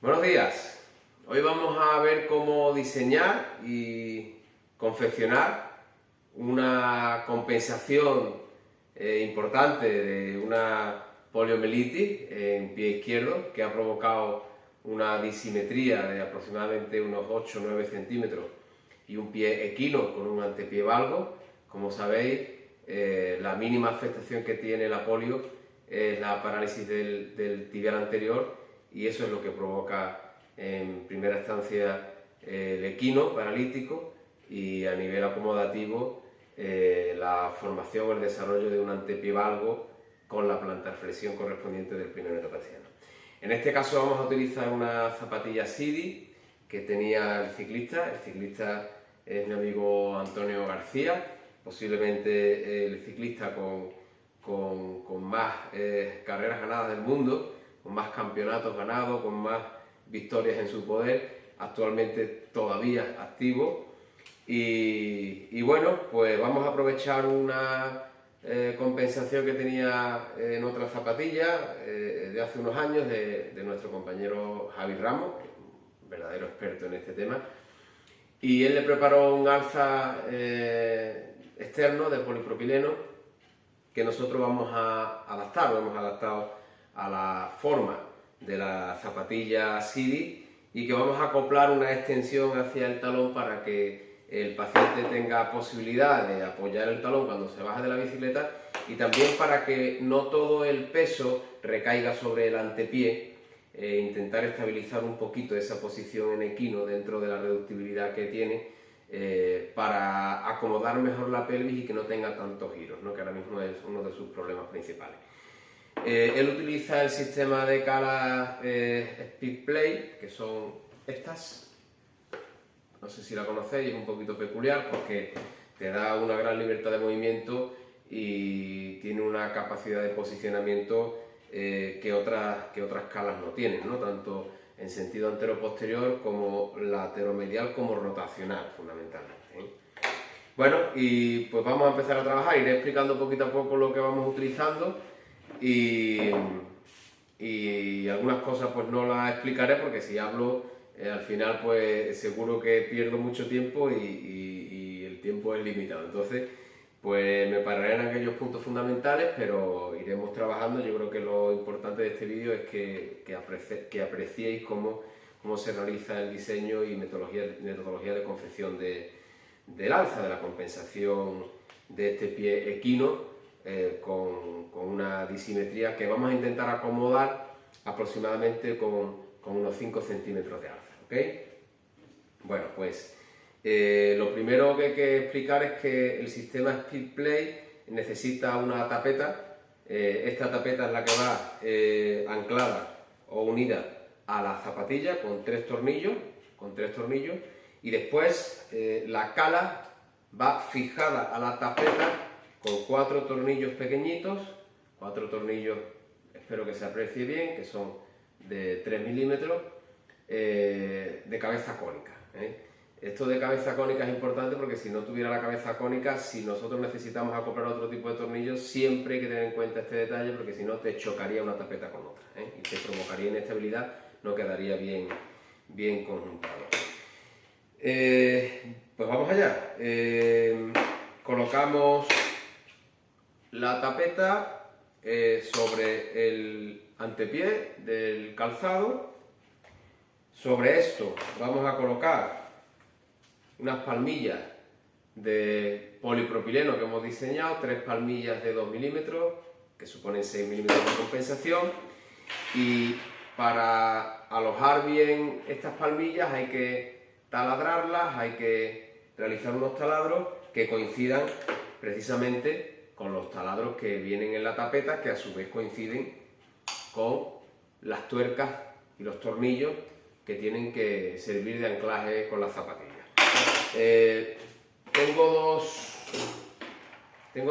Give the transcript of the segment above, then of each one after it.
Buenos días. Hoy vamos a ver cómo diseñar y confeccionar una compensación importante de una poliomielitis en pie izquierdo que ha provocado una disimetría de aproximadamente unos 8 o 9 centímetros y un pie equino con un antepié valgo. Como sabéis, la mínima afectación que tiene la polio es la parálisis del tibial anterior, y eso es lo que provoca en primera instancia el equino paralítico y a nivel acomodativo la formación o el desarrollo de un antepié valgo con la plantarflexión correspondiente del pie metatarsiano. En este caso vamos a utilizar una zapatilla Sidi que tenía el ciclista. El ciclista es mi amigo Antonio García, posiblemente el ciclista con más carreras ganadas del mundo, con más campeonatos ganados, con más victorias en su poder, actualmente todavía activo. Y bueno, pues vamos a aprovechar una compensación que tenía en otra zapatilla de hace unos años de nuestro compañero Javi Ramos, un verdadero experto en este tema, y él le preparó un alza externo de polipropileno que nosotros vamos a adaptar, lo hemos adaptado a la forma de la zapatilla Sidi, y que vamos a acoplar una extensión hacia el talón para que el paciente tenga posibilidad de apoyar el talón cuando se baja de la bicicleta, y también para que no todo el peso recaiga sobre el antepié, intentar estabilizar un poquito esa posición en equino dentro de la reductibilidad que tiene, para acomodar mejor la pelvis y que no tenga tantos giros, ¿no? Que ahora mismo es uno de sus problemas principales. Él utiliza el sistema de calas SpeedPlay, que son estas. No sé si la conocéis, es un poquito peculiar porque te da una gran libertad de movimiento y tiene una capacidad de posicionamiento que otras calas no tienen, ¿no? Tanto en sentido antero-posterior como lateromedial como rotacional, fundamentalmente, ¿eh? Bueno, y pues vamos a empezar a trabajar. Iré explicando poquito a poco lo que vamos utilizando, y algunas cosas pues no las explicaré porque si hablo al final pues seguro que pierdo mucho tiempo y el tiempo es limitado. Entonces pues me pararé en aquellos puntos fundamentales, pero iremos trabajando. Yo creo que lo importante de este vídeo es que apreciéis cómo se realiza el diseño y metodología de confección del alza, de la compensación de este pie equino con una disimetría que vamos a intentar acomodar aproximadamente con unos 5 centímetros de alza, ¿ok? Bueno, pues lo primero que hay que explicar es que el sistema SpeedPlay necesita una tapeta. Esta tapeta es la que va anclada o unida a la zapatilla con tres tornillos, y después la cala va fijada a la tapeta con 4 tornillos pequeñitos, 4 tornillos, espero que se aprecie bien, que son de 3 milímetros, de cabeza cónica, ¿eh? Esto de cabeza cónica es importante porque si no tuviera la cabeza cónica, si nosotros necesitamos acoplar otro tipo de tornillos, siempre hay que tener en cuenta este detalle, porque si no te chocaría una tapeta con otra, ¿eh? Y te provocaría inestabilidad, no quedaría bien conjuntado. Pues vamos allá. Colocamos la tapeta sobre el antepié del calzado. Sobre esto vamos a colocar unas palmillas de polipropileno que hemos diseñado, 3 palmillas de 2 milímetros, que suponen 6 milímetros de compensación, y para alojar bien estas palmillas hay que taladrarlas, hay que realizar unos taladros que coincidan precisamente con los taladros que vienen en la tapeta, que a su vez coinciden con las tuercas y los tornillos que tienen que servir de anclaje con las zapatillas. Tengo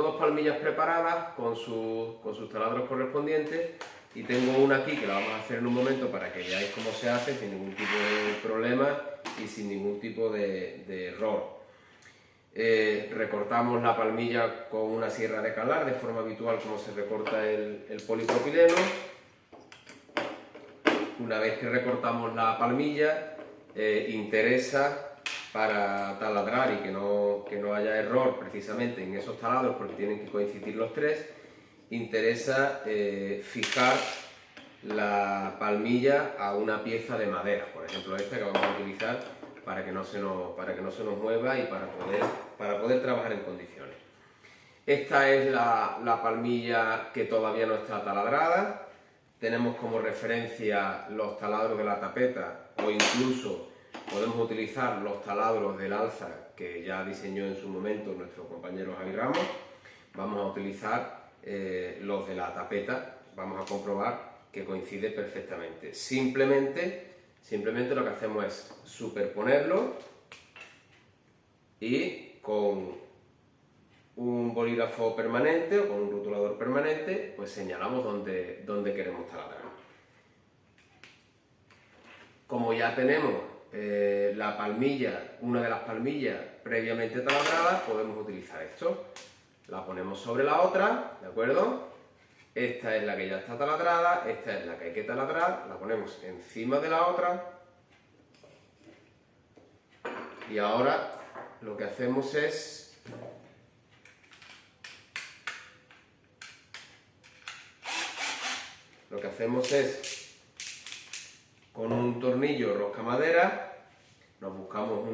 dos palmillas preparadas con sus taladros correspondientes, y tengo una aquí que la vamos a hacer en un momento para que veáis cómo se hace sin ningún tipo de problema y sin ningún tipo de error. Recortamos la palmilla con una sierra de calar de forma habitual como se recorta el polipropileno. una vez que recortamos la palmilla, interesa para taladrar y que no haya error precisamente en esos taladros, porque tienen que coincidir los tres, interesa fijar la palmilla a una pieza de madera, por ejemplo esta que vamos a utilizar para que no se nos mueva y para poder trabajar en condiciones. Esta es la palmilla que todavía no está taladrada. Tenemos como referencia los taladros de la tapeta, o incluso podemos utilizar los taladros del alza que ya diseñó en su momento nuestro compañero Javi Ramos. Vamos a utilizar los de la tapeta, vamos a comprobar que coincide perfectamente. Simplemente lo que hacemos es superponerlo y con un bolígrafo permanente o con un rotulador permanente, pues señalamos dónde queremos taladrar. Como ya tenemos la palmilla, una de las palmillas previamente taladradas, podemos utilizar esto. La ponemos sobre la otra, ¿de acuerdo? Esta es la que ya está taladrada, esta es la que hay que taladrar, la ponemos encima de la otra. Y ahora lo que hacemos es con un tornillo rosca madera, nos buscamos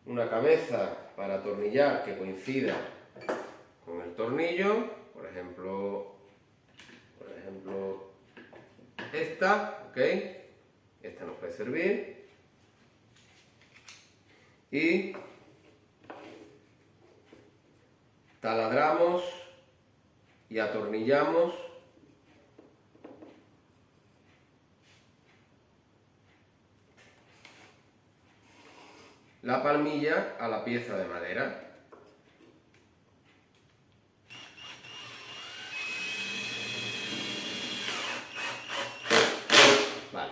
una cabeza para atornillar que coincida con el tornillo, por ejemplo esta, ¿ok? Esta nos puede servir. Y taladramos y atornillamos la palmilla a la pieza de madera. Vale.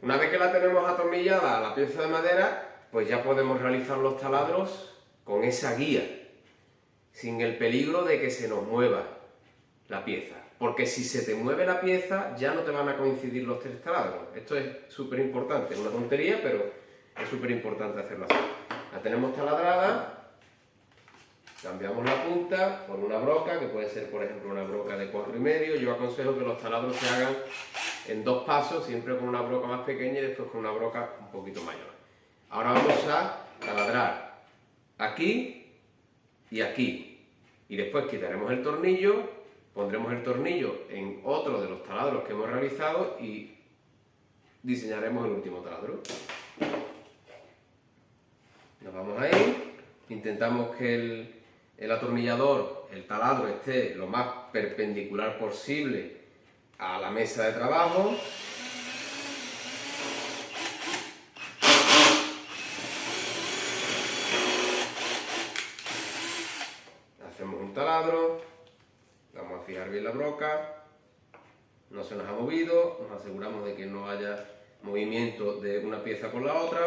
Una vez que la tenemos atornillada a la pieza de madera, pues ya podemos realizar los taladros con esa guía, sin el peligro de que se nos mueva la pieza. Porque si se te mueve la pieza, ya no te van a coincidir los tres taladros. Esto es súper importante, es una tontería, pero es súper importante hacerlo así. La tenemos taladrada, cambiamos la punta por una broca, que puede ser por ejemplo una broca de 4,5. Yo aconsejo que los taladros se hagan en 2 pasos, siempre con una broca más pequeña y después con una broca un poquito mayor. Ahora vamos a taladrar aquí y aquí. Y después quitaremos el tornillo, pondremos el tornillo en otro de los taladros que hemos realizado y diseñaremos el último taladro. Nos vamos ahí, intentamos que el atornillador, el taladro, esté lo más perpendicular posible a la mesa de trabajo. Hacemos un taladro, vamos a fijar bien la broca, no se nos ha movido, nos aseguramos de que no haya movimiento de una pieza con la otra.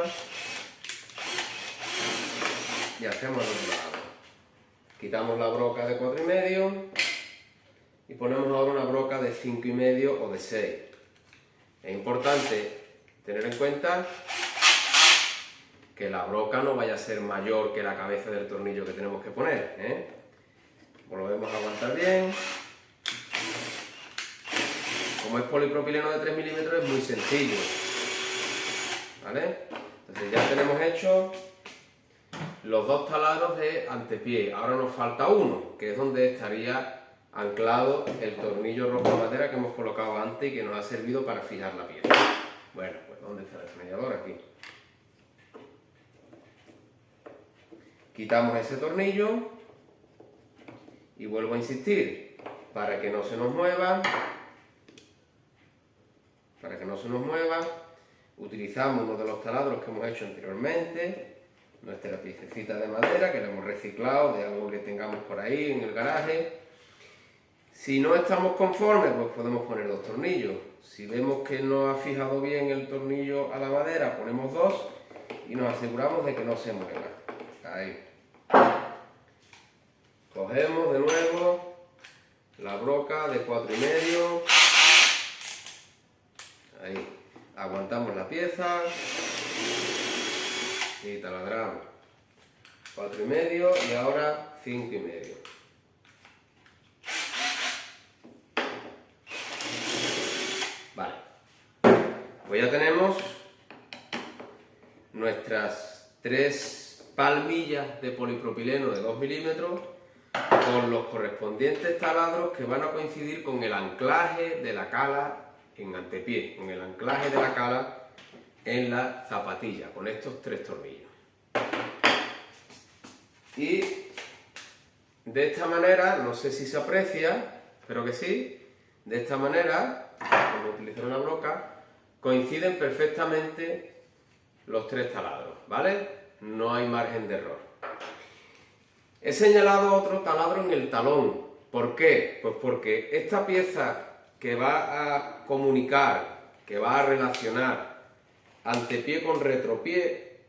Y hacemos el otro lado. Quitamos la broca de 4,5 y ponemos ahora una broca de 5,5 o de 6. Es importante tener en cuenta que la broca no vaya a ser mayor que la cabeza del tornillo que tenemos que poner, ¿eh? Volvemos a aguantar bien. Como es polipropileno de 3 milímetros es muy sencillo, ¿vale? Entonces ya tenemos hecho los 2 taladros de antepié. Ahora nos falta uno, que es donde estaría anclado el tornillo rojo de madera que hemos colocado antes y que nos ha servido para fijar la pieza. Bueno, pues ¿dónde está el destornillador? Aquí. Quitamos ese tornillo y vuelvo a insistir, para que no se nos mueva, utilizamos uno de los taladros que hemos hecho anteriormente, nuestra piececita de madera que la hemos reciclado de algo que tengamos por ahí en el garaje. Si no estamos conformes, pues podemos poner 2 tornillos. Si vemos que no ha fijado bien el tornillo a la madera, ponemos 2 y nos aseguramos de que no se mueva. Ahí. Cogemos de nuevo la broca de 4,5 la pieza y taladramos 4,5 y ahora 5,5. Vale, pues ya tenemos nuestras 3 palmillas de polipropileno de 2 milímetros con los correspondientes taladros que van a coincidir con el anclaje de la cala en antepié, con el anclaje de la cala en la zapatilla, con estos 3 tornillos. Y de esta manera, no sé si se aprecia, espero que sí, de esta manera, como utilizar una broca, coinciden perfectamente los 3 taladros, ¿vale? No hay margen de error. He señalado otro taladro en el talón. ¿Por qué? Pues porque esta pieza que va a comunicar, que va a relacionar antepié con retropié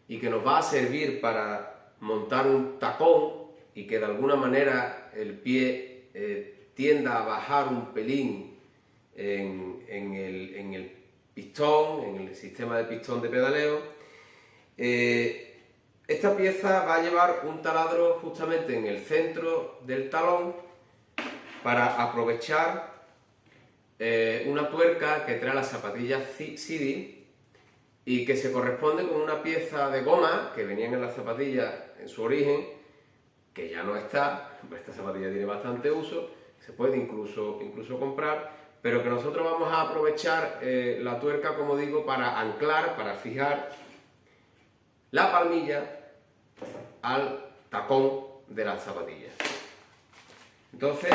y que nos va a servir para montar un tacón y que de alguna manera el pie tienda a bajar un pelín en el pistón, en el sistema de pistón de pedaleo, esta pieza va a llevar un taladro justamente en el centro del talón para aprovechar una tuerca que trae las zapatillas Sidi y que se corresponde con una pieza de goma que venían en las zapatillas en su origen, que ya no está, esta zapatilla tiene bastante uso, se puede incluso comprar, pero que nosotros vamos a aprovechar la tuerca, como digo, para anclar, para fijar la palmilla al tacón de las zapatillas. Entonces,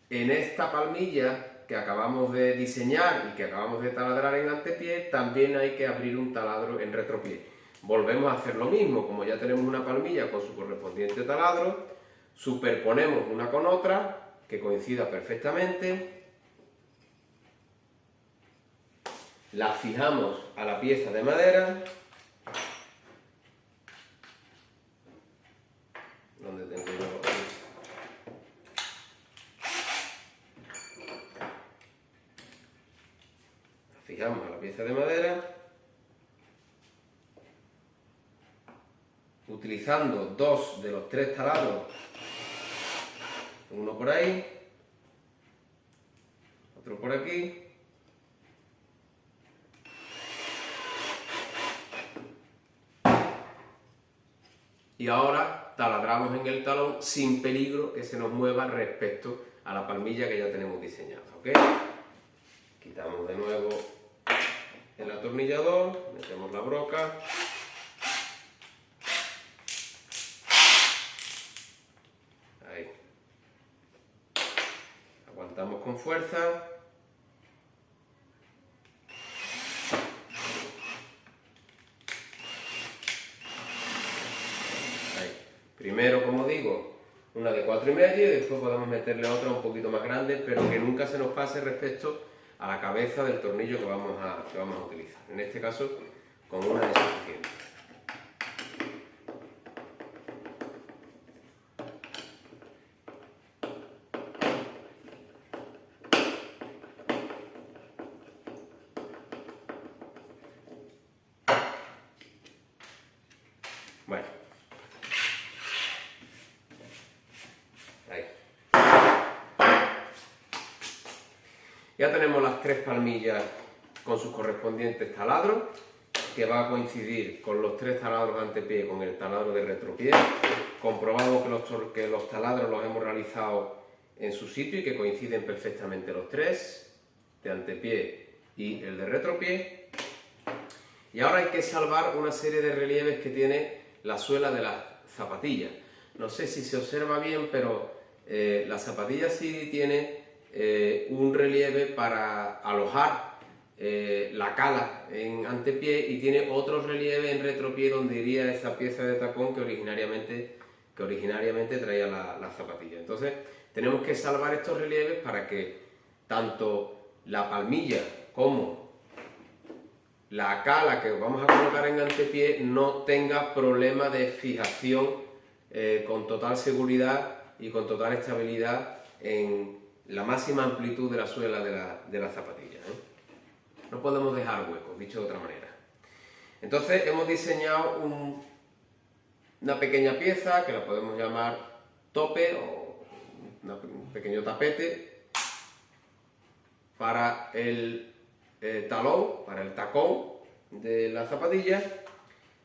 en esta palmilla que acabamos de diseñar y que acabamos de taladrar en antepié, también hay que abrir un taladro en retropié. Volvemos a hacer lo mismo, como ya tenemos una palmilla con su correspondiente taladro, superponemos una con otra que coincida perfectamente, la fijamos a la pieza de madera, donde tengo yo fijamos a la pieza de madera, utilizando 2 de los 3 taladros, uno por ahí, otro por aquí, y ahora taladramos en el talón sin peligro que se nos mueva respecto a la palmilla que ya tenemos diseñada, ¿ok? Quitamos de nuevo el atornillador, metemos la broca, ahí, aguantamos con fuerza, ahí. Primero, como digo, una de 4,5 y después podemos meterle otra un poquito más grande, pero que nunca se nos pase respecto a la cabeza del tornillo que vamos a utilizar. En este caso, con una es suficiente. Bueno. Ahí. Ya tenemos las 3 palmillas con sus correspondientes taladros, que va a coincidir con los 3 taladros de antepié con el taladro de retropié. Comprobamos que los taladros los hemos realizado en su sitio y que coinciden perfectamente los 3, de antepié y el de retropié. Y ahora hay que salvar una serie de relieves que tiene la suela de las zapatillas. No sé si se observa bien, pero la zapatilla Sidi tiene un relieve para alojar la cala en antepié y tiene otro relieve en retropié donde iría esa pieza de tacón que originariamente traía la zapatilla. Entonces tenemos que salvar estos relieves para que tanto la palmilla como la cala que vamos a colocar en antepié no tenga problema de fijación con total seguridad y con total estabilidad en la máxima amplitud de la suela de la zapatilla, ¿eh? no podemos dejar huecos, dicho de otra manera. Entonces hemos diseñado una pequeña pieza que la podemos llamar tope o un pequeño tapete para el talón, para el tacón de la zapatilla.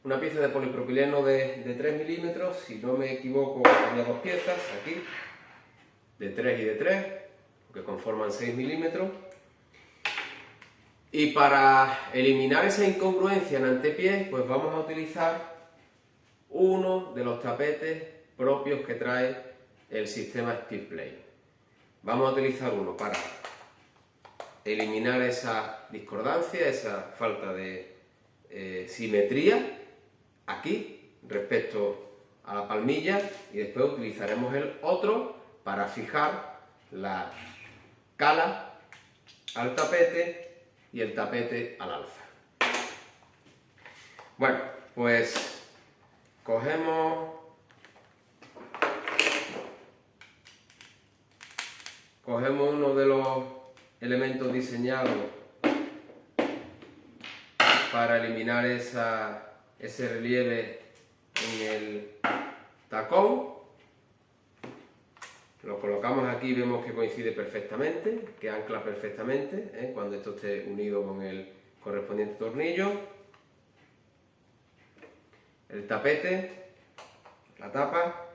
Una pieza de polipropileno de 3 milímetros, si no me equivoco, tenía dos piezas aquí, de 3 y de 3, que conforman 6 milímetros. Y para eliminar esa incongruencia en antepié, pues vamos a utilizar uno de los tapetes propios que trae el sistema SpeedPlay. Vamos a utilizar uno para eliminar esa discordancia, esa falta de simetría aquí respecto a la palmilla, y después utilizaremos el otro para fijar la cala al tapete y el tapete al alza. Bueno, pues cogemos uno de los elementos diseñados para eliminar ese relieve en el tacón. Lo colocamos aquí y vemos que coincide perfectamente, que ancla perfectamente, cuando esto esté unido con el correspondiente tornillo. El tapete, la tapa.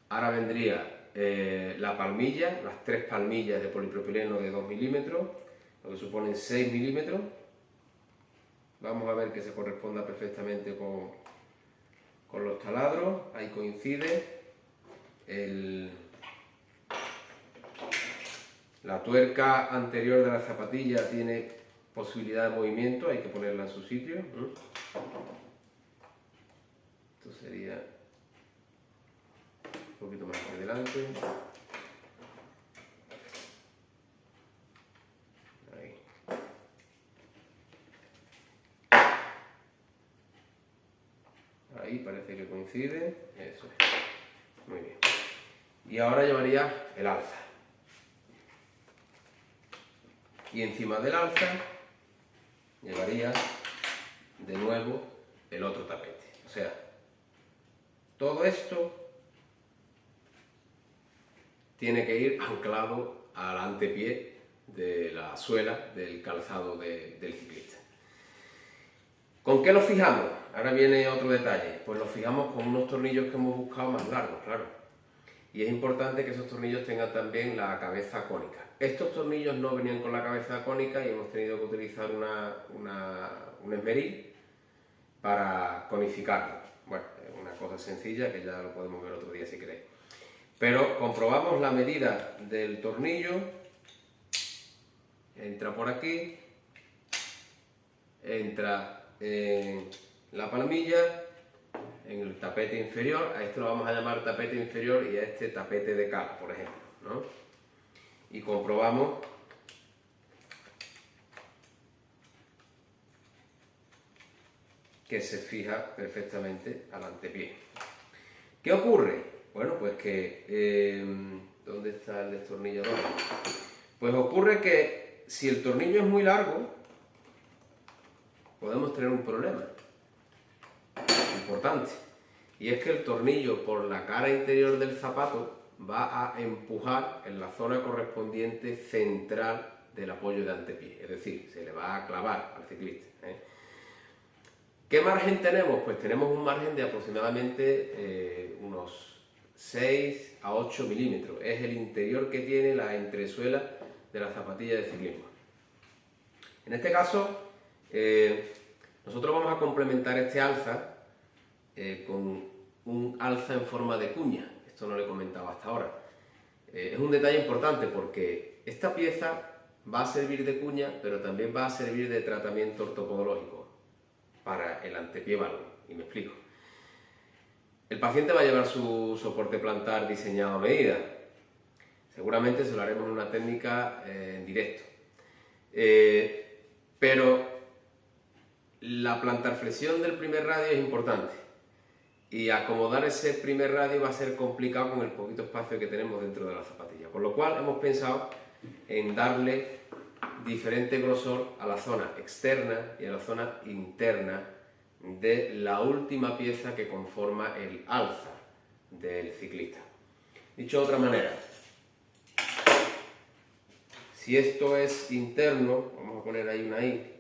Ahora vendría la palmilla, las 3 palmillas de polipropileno de 2 milímetros, lo que suponen 6 milímetros. Vamos a ver que se corresponda perfectamente con los taladros. Ahí coincide. La tuerca anterior de la zapatilla tiene posibilidad de movimiento, hay que ponerla en su sitio. Esto sería un poquito más por delante. Ahí. Ahí parece que coincide. Eso es. Muy bien. Y ahora llevaría el alza. Y encima del alza llevaría de nuevo el otro tapete. O sea, todo esto tiene que ir anclado al antepié de la suela del calzado del ciclista. ¿Con qué lo fijamos? Ahora viene otro detalle. Pues lo fijamos con unos tornillos que hemos buscado más largos, claro. Y es importante que esos tornillos tengan también la cabeza cónica. Estos tornillos no venían con la cabeza cónica y hemos tenido que utilizar un esmeril para conificarlo. Bueno, es una cosa sencilla que ya lo podemos ver otro día si queréis. Pero comprobamos la medida del tornillo, entra por aquí, entra en la palmilla, en el tapete inferior. A este lo vamos a llamar tapete inferior y a este tapete de cala, por ejemplo, ¿no? Y comprobamos que se fija perfectamente al antepié. ¿Qué ocurre? Bueno, pues que... ¿dónde está el destornillador? Pues ocurre que si el tornillo es muy largo, podemos tener un problema importante. Y es que el tornillo por la cara interior del zapato va a empujar en la zona correspondiente central del apoyo de antepié. Es decir, se le va a clavar al ciclista. ¿Qué margen tenemos? Pues tenemos un margen de aproximadamente unos 6 a 8 milímetros. Es el interior que tiene la entresuela de la zapatilla de ciclismo. En este caso, nosotros vamos a complementar este alza con un alza en forma de cuña. Esto no lo he comentado hasta ahora. Es un detalle importante porque esta pieza va a servir de cuña, pero también va a servir de tratamiento ortopodológico para el antepié balón. Y me explico. El paciente va a llevar su soporte plantar diseñado a medida. Seguramente se lo haremos en una técnica en directo. Pero la plantarflexión del primer radio es importante. Y acomodar ese primer radio va a ser complicado con el poquito espacio que tenemos dentro de la zapatilla. Con lo cual hemos pensado en darle diferente grosor a la zona externa y a la zona interna de la última pieza que conforma el alza del ciclista. Dicho de otra manera, si esto es interno, vamos a poner ahí una I,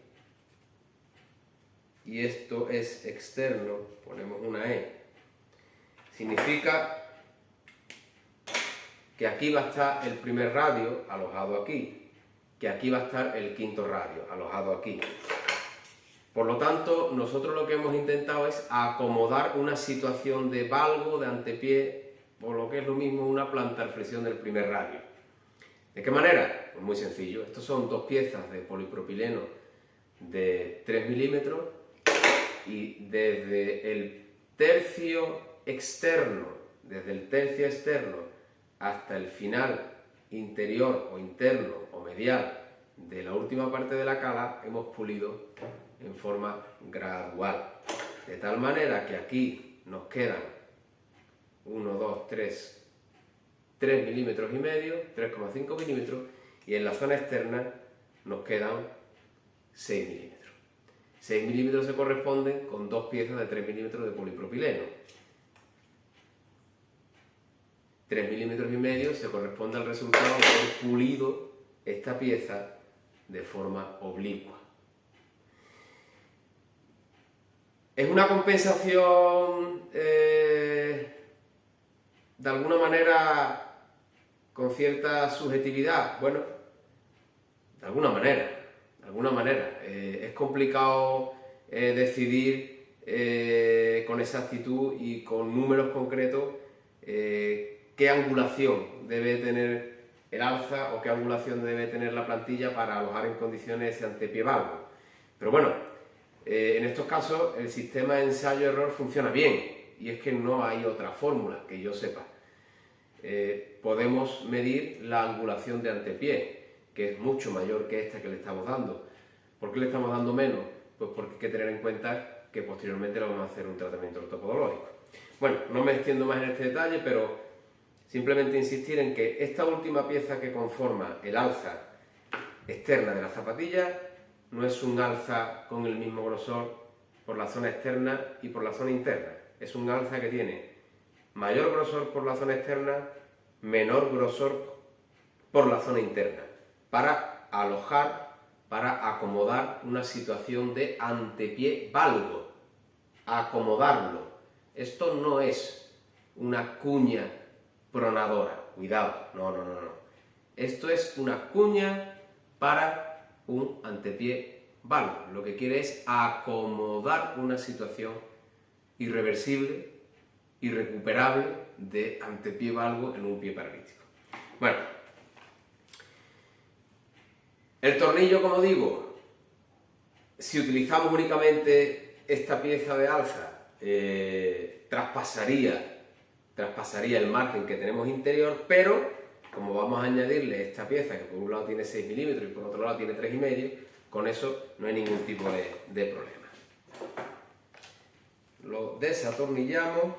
y esto es externo, ponemos una E, significa que aquí va a estar el primer radio alojado aquí, que aquí va a estar el quinto radio alojado aquí. Por lo tanto, nosotros lo que hemos intentado es acomodar una situación de valgo, de antepié, por lo que es lo mismo una plantarflexión del primer radio. ¿De qué manera? Pues muy sencillo. Estos son dos piezas de polipropileno de 3 milímetros y desde el tercio externo, hasta el final interior o interno o medial de la última parte de la cala hemos pulido en forma gradual. De tal manera que aquí nos quedan 1, 2, 3 milímetros y medio, 3,5 milímetros, y en la zona externa nos quedan 6 milímetros. 6 milímetros se corresponden con dos piezas de 3 milímetros de polipropileno. 3 milímetros y medio se corresponde al resultado de haber pulido esta pieza de forma oblicua. ¿Es una compensación de alguna manera con cierta subjetividad? Bueno, de alguna manera. Es complicado decidir con exactitud y con números concretos qué angulación debe tener el alza o qué angulación debe tener la plantilla para alojar en condiciones ese antepié valgo. Pero bueno, en estos casos el sistema ensayo-error funciona bien, y es que no hay otra fórmula que yo sepa. Podemos medir la angulación de antepié, que es mucho mayor que esta que le estamos dando. ¿Por qué le estamos dando menos? Pues porque hay que tener en cuenta que posteriormente le vamos a hacer un tratamiento ortopodológico. Bueno, no me extiendo más en este detalle, pero simplemente insistir en que esta última pieza que conforma el alza externa de la zapatilla no es un alza con el mismo grosor por la zona externa y por la zona interna. Es un alza que tiene mayor grosor por la zona externa, menor grosor por la zona interna, para alojar, para acomodar una situación de antepié valgo, acomodarlo. Esto no es una cuña pronadora, cuidado, no. Esto es una cuña para un antepié valgo. Lo que quiere es acomodar una situación irreversible, irrecuperable de antepié valgo en un pie paralítico. Bueno, el tornillo, como digo, si utilizamos únicamente esta pieza de alza, traspasaría el margen que tenemos interior, pero como vamos a añadirle esta pieza que por un lado tiene 6 milímetros y por otro lado tiene 3,5, con eso no hay ningún tipo de problema. Lo desatornillamos.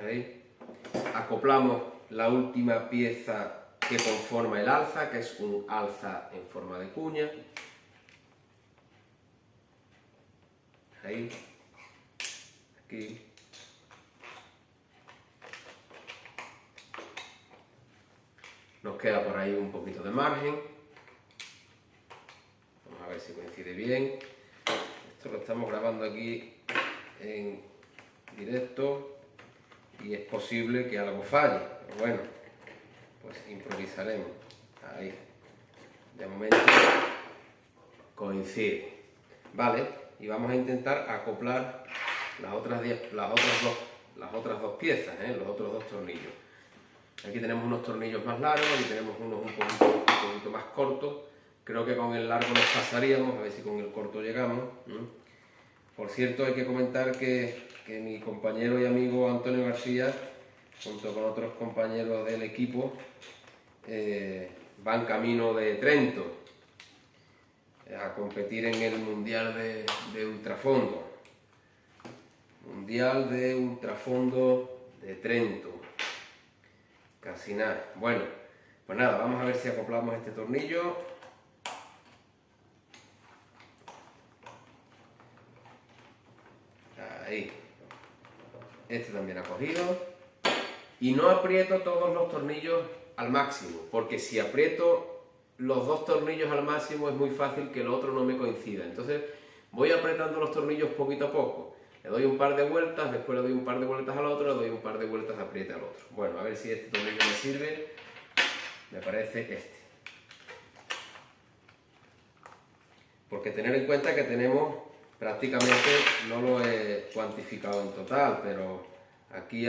Ahí. Acoplamos la última pieza que conforma el alza, que es un alza en forma de cuña. Ahí. Aquí. Nos queda por ahí un poquito de margen. Vamos a ver si coincide bien. Esto lo estamos grabando aquí en directo y es posible que algo falle, pero bueno, pues improvisaremos. Ahí. De momento coincide. Vale, y vamos a intentar acoplar las otras dos piezas, los otros dos tornillos. Aquí tenemos unos tornillos más largos y tenemos unos un poquito más cortos. Creo que con el largo nos pasaríamos, a ver si con el corto llegamos. Por cierto, hay que comentar que mi compañero y amigo Antonio García, junto con otros compañeros del equipo, van camino de Trento a competir en el Mundial de Ultrafondo. Mundial de Ultrafondo de Trento. Casi nada. Bueno, pues nada, vamos a ver si acoplamos este tornillo. Ahí. Este también ha cogido. Y no aprieto todos los tornillos al máximo, porque si aprieto los dos tornillos al máximo es muy fácil que el otro no me coincida. Entonces voy apretando los tornillos poquito a poco. Le doy un par de vueltas, después le doy un par de vueltas al otro, le doy un par de vueltas, aprieta al otro. Bueno, a ver si este tornillo me sirve. Me parece este. Porque tener en cuenta que tenemos prácticamente, no lo he cuantificado en total, pero aquí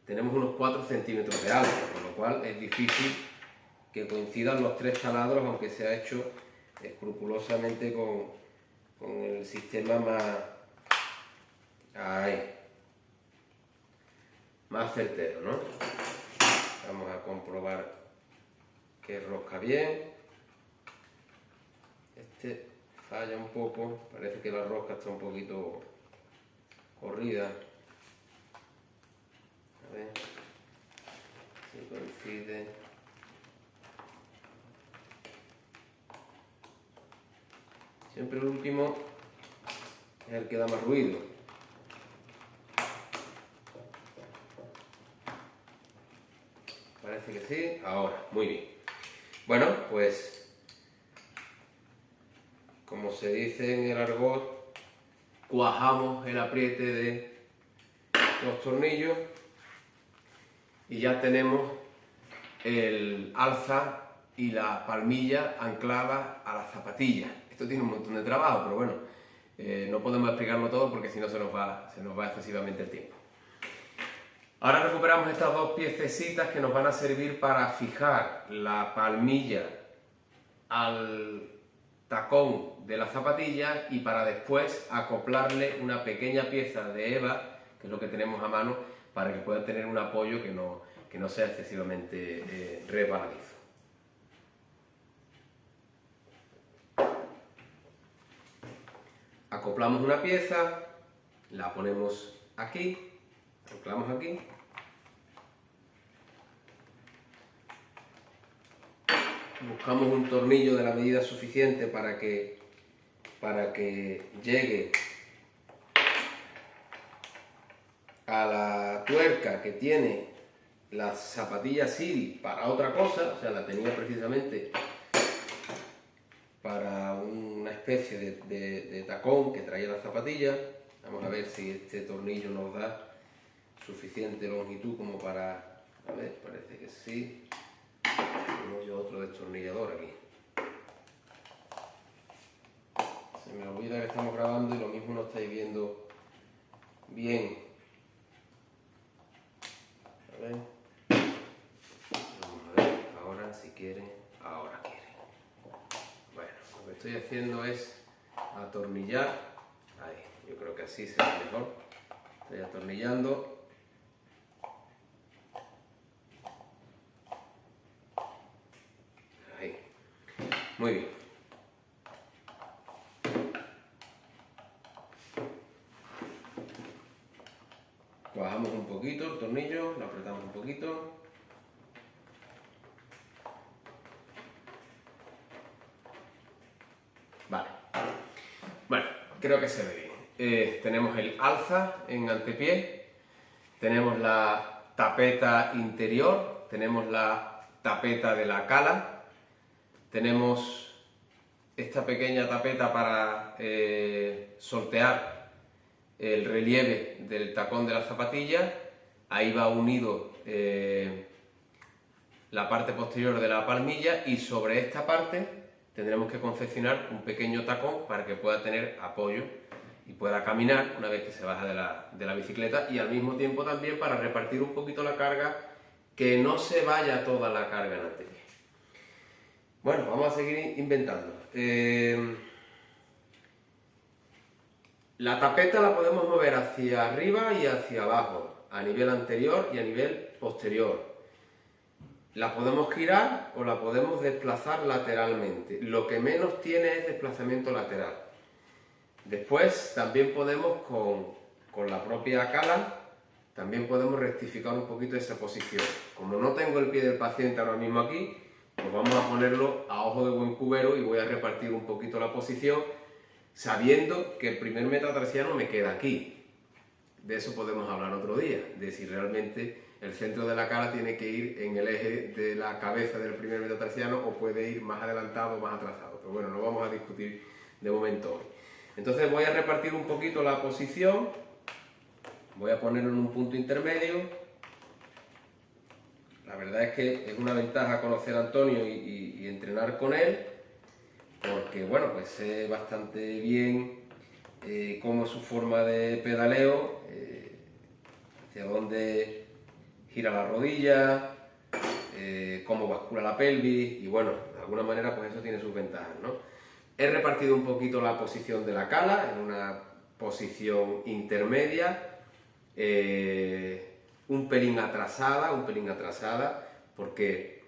tenemos unos 4 centímetros de alto, con lo cual es difícil que coincidan los 3 taladros, aunque se ha hecho escrupulosamente con el sistema más certero, ¿no? Vamos a comprobar que rosca bien. Este falla un poco, parece que la rosca está un poquito corrida. A ver si coincide. Siempre el último es el que da más ruido. Parece que sí. Ahora, muy bien. Bueno, pues como se dice en el argot, cuajamos el apriete de los tornillos y ya tenemos el alza y la palmilla anclada a la zapatilla. Esto tiene un montón de trabajo, pero bueno, no podemos explicarlo todo porque si no se nos va excesivamente el tiempo. Ahora recuperamos estas dos piececitas que nos van a servir para fijar la palmilla al tacón de la zapatilla y para después acoplarle una pequeña pieza de eva, que es lo que tenemos a mano, para que pueda tener un apoyo que no sea excesivamente resbaladizo. Acoplamos una pieza, la ponemos aquí, anclamos aquí. Buscamos un tornillo de la medida suficiente para que llegue a la tuerca que tiene la zapatilla Siri para otra cosa, o sea, la tenía precisamente para una especie de tacón que traía la zapatilla. Vamos a ver si este tornillo nos da suficiente longitud como para... A ver, parece que sí. Tengo yo otro destornillador aquí. Se me olvida que estamos grabando y lo mismo no estáis viendo bien. A ver. Vamos a ver, ahora si quiere, ahora quiere. Bueno, lo que estoy haciendo es atornillar. Ahí, yo creo que así será mejor. Estoy atornillando. Ahí. Muy bien. Bajamos un poquito el tornillo, lo apretamos un poquito. Vale. Bueno, creo que se ve bien. Tenemos el alza en antepié, tenemos la tapeta interior, tenemos la tapeta de la cala, tenemos esta pequeña tapeta para sortear el relieve del tacón de la zapatilla. Ahí va unido la parte posterior de la palmilla y sobre esta parte tendremos que confeccionar un pequeño tacón para que pueda tener apoyo y pueda caminar una vez que se baja de la bicicleta, y al mismo tiempo también para repartir un poquito la carga, que no se vaya toda la carga en antepié. Bueno, vamos a seguir inventando. La tapeta la podemos mover hacia arriba y hacia abajo, a nivel anterior y a nivel posterior. La podemos girar o la podemos desplazar lateralmente. Lo que menos tiene es desplazamiento lateral. Después también podemos con la propia cala también podemos rectificar un poquito esa posición. Como no tengo el pie del paciente ahora mismo aquí, pues vamos a ponerlo a ojo de buen cubero y voy a repartir un poquito la posición, sabiendo que el primer metatarsiano me queda aquí. De eso podemos hablar otro día, de si realmente el centro de la cala tiene que ir en el eje de la cabeza del primer metatarsiano o puede ir más adelantado o más atrasado. Pero bueno, lo vamos a discutir de momento hoy. Entonces voy a repartir un poquito la posición, voy a ponerlo en un punto intermedio. La verdad es que es una ventaja conocer a Antonio y entrenar con él, porque bueno, pues sé bastante bien cómo es su forma de pedaleo, hacia dónde gira la rodilla, cómo bascula la pelvis y bueno, de alguna manera pues eso tiene sus ventajas, ¿no? He repartido un poquito la posición de la cala en una posición intermedia, un pelín atrasada porque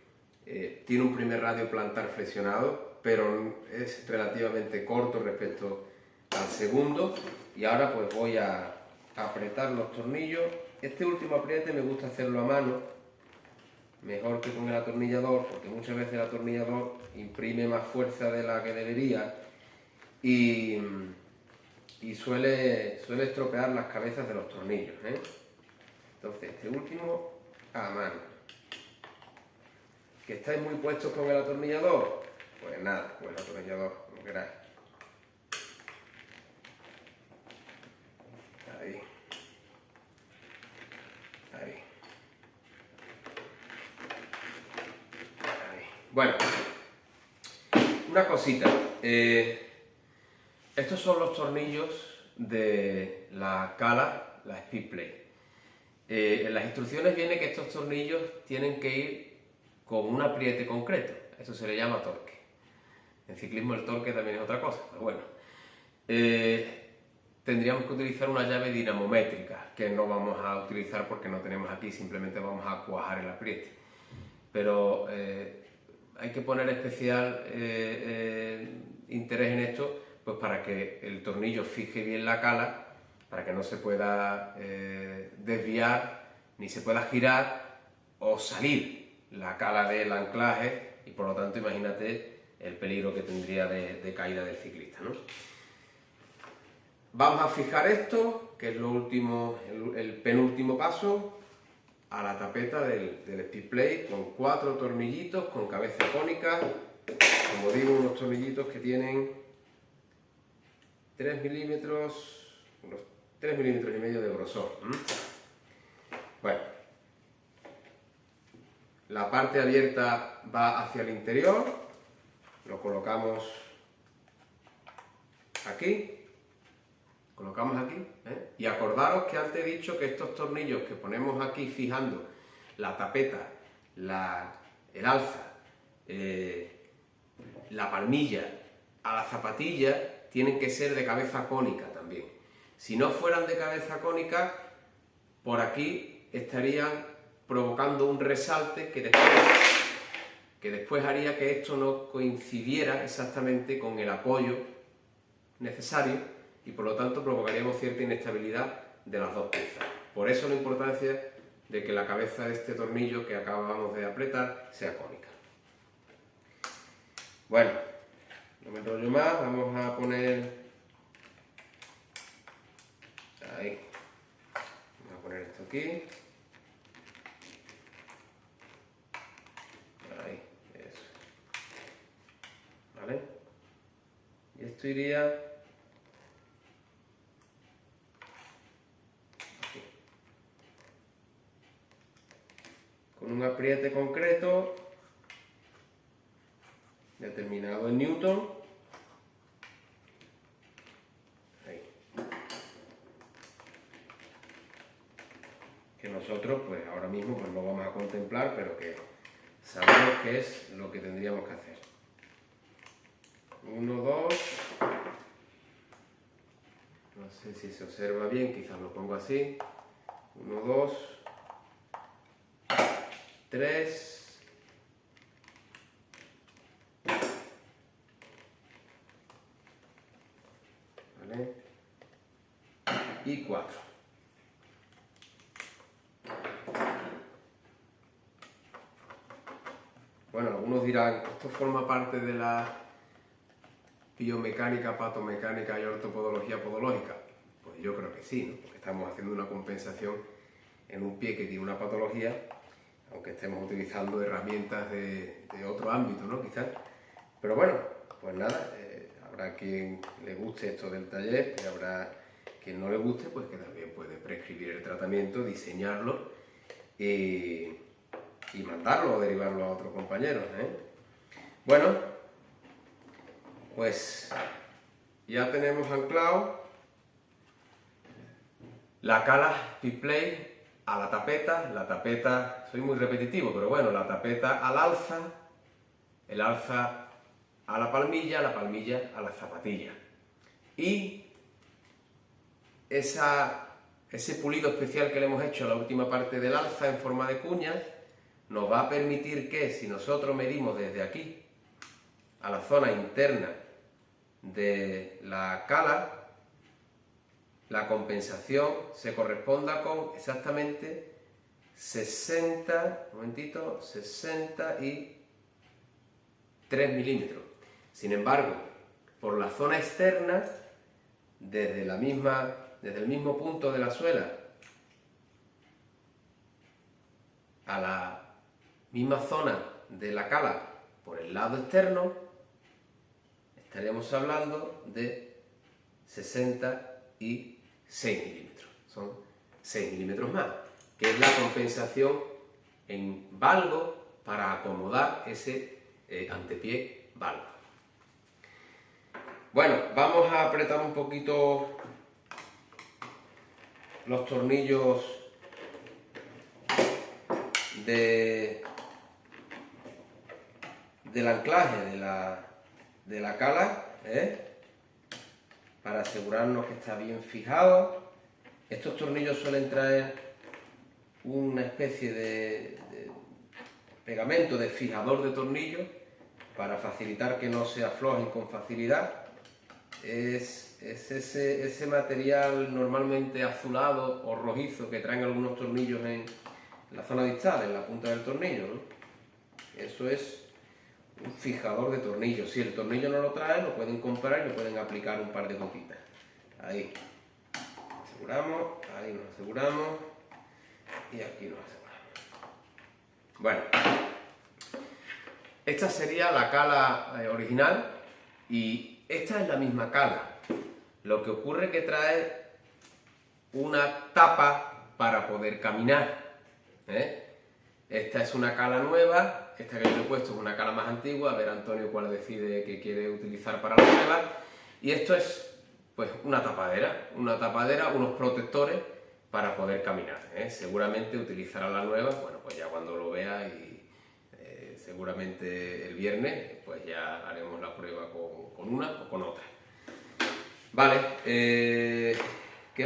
tiene un primer radio plantar flexionado, pero es relativamente corto respecto al segundo. Y ahora pues voy a apretar los tornillos. Este último apriete me gusta hacerlo a mano, mejor que con el atornillador, porque muchas veces el atornillador imprime más fuerza de la que debería y suele estropear las cabezas de los tornillos, ¿eh? Entonces este último a mano. ¿Que estáis muy puestos con el atornillador? Pues nada, pues el atornillador, como queráis. Ahí. Ahí. Ahí. Bueno, una cosita. Estos son los tornillos de la cala, la Speedplay. En las instrucciones viene que estos tornillos tienen que ir con un apriete concreto, eso se le llama torque. En ciclismo el torque también es otra cosa, pero bueno. Tendríamos que utilizar una llave dinamométrica, que no vamos a utilizar porque no tenemos aquí, simplemente vamos a cuajar el apriete. Pero hay que poner especial interés en esto, pues para que el tornillo fije bien la cala, para que no se pueda desviar, ni se pueda girar o salir la cala del anclaje y por lo tanto imagínate el peligro que tendría de caída del ciclista, ¿no? Vamos a fijar esto, que es lo último, el penúltimo paso, a la tapeta del Speedplay con 4 tornillitos con cabeza cónica, como digo, unos tornillitos que tienen 3 milímetros, unos 3 milímetros y medio de grosor. Bueno, la parte abierta va hacia el interior, lo colocamos aquí. Y acordaros que antes he dicho que estos tornillos que ponemos aquí fijando la tapeta, el alza, la palmilla a la zapatilla tienen que ser de cabeza cónica también. Si no fueran de cabeza cónica, por aquí estarían provocando un resalte que después haría que esto no coincidiera exactamente con el apoyo necesario y por lo tanto provocaríamos cierta inestabilidad de las dos piezas. Por eso la importancia de que la cabeza de este tornillo que acabamos de apretar sea cónica. Bueno, no me enrollo más, vamos a poner... Ahí. Vamos a poner esto aquí. Ahí, eso. ¿Vale? Y esto iría... con un apriete concreto determinado en Newton. Ahí. Que nosotros pues ahora mismo pues no vamos a contemplar, pero que sabemos que es lo que tendríamos que hacer. 1, 2, no sé si se observa bien, quizás lo pongo así. 1, 2, 3, ¿vale? Y 4. bueno, algunos dirán, ¿esto forma parte de la biomecánica, patomecánica y ortopodología podológica? Pues yo creo que sí, ¿no? Porque estamos haciendo una compensación en un pie que tiene una patología, aunque estemos utilizando herramientas de otro ámbito, ¿no? Quizás. Pero bueno, pues nada, habrá quien le guste esto del taller, y habrá quien no le guste, pues que también puede prescribir el tratamiento, diseñarlo y mandarlo o derivarlo a otro compañero, ¿eh? Bueno, pues ya tenemos anclado la cala P-Play a la tapeta, soy muy repetitivo, pero bueno, la tapeta al alza, el alza a la palmilla a la zapatilla. Y ese pulido especial que le hemos hecho a la última parte del alza en forma de cuñas nos va a permitir que, si nosotros medimos desde aquí a la zona interna de la cala, la compensación se corresponda con exactamente 63 milímetros. Sin embargo, por la zona externa, desde el mismo punto de la suela a la misma zona de la cala por el lado externo, estaremos hablando de 66 milímetros. Son 6 milímetros más, que es la compensación en valgo para acomodar ese antepié valgo. Bueno, vamos a apretar un poquito los tornillos del anclaje de la cala, para asegurarnos que está bien fijado. Estos tornillos suelen traer una especie de pegamento, de fijador de tornillos, para facilitar que no se aflojen con facilidad. Es ese material normalmente azulado o rojizo que traen algunos tornillos en la zona distal, en la punta del tornillo, ¿no? Eso es un fijador de tornillos. Si el tornillo no lo trae, lo pueden comprar y le pueden aplicar un par de gotitas. Ahí aseguramos, ahí nos aseguramos y aquí nos aseguramos. Bueno, esta sería la cala original y esta es la misma cala. Lo que ocurre es que trae una tapa para poder caminar, ¿eh? Esta es una cala nueva, esta que yo le he puesto es una cala más antigua, a ver Antonio cuál decide que quiere utilizar para la nueva. Y esto es pues una tapadera, unos protectores para poder caminar, ¿eh? Seguramente utilizará la nueva, bueno, pues ya cuando lo vea y seguramente el viernes, pues ya haremos la prueba con una o con otra. Vale, ¿qué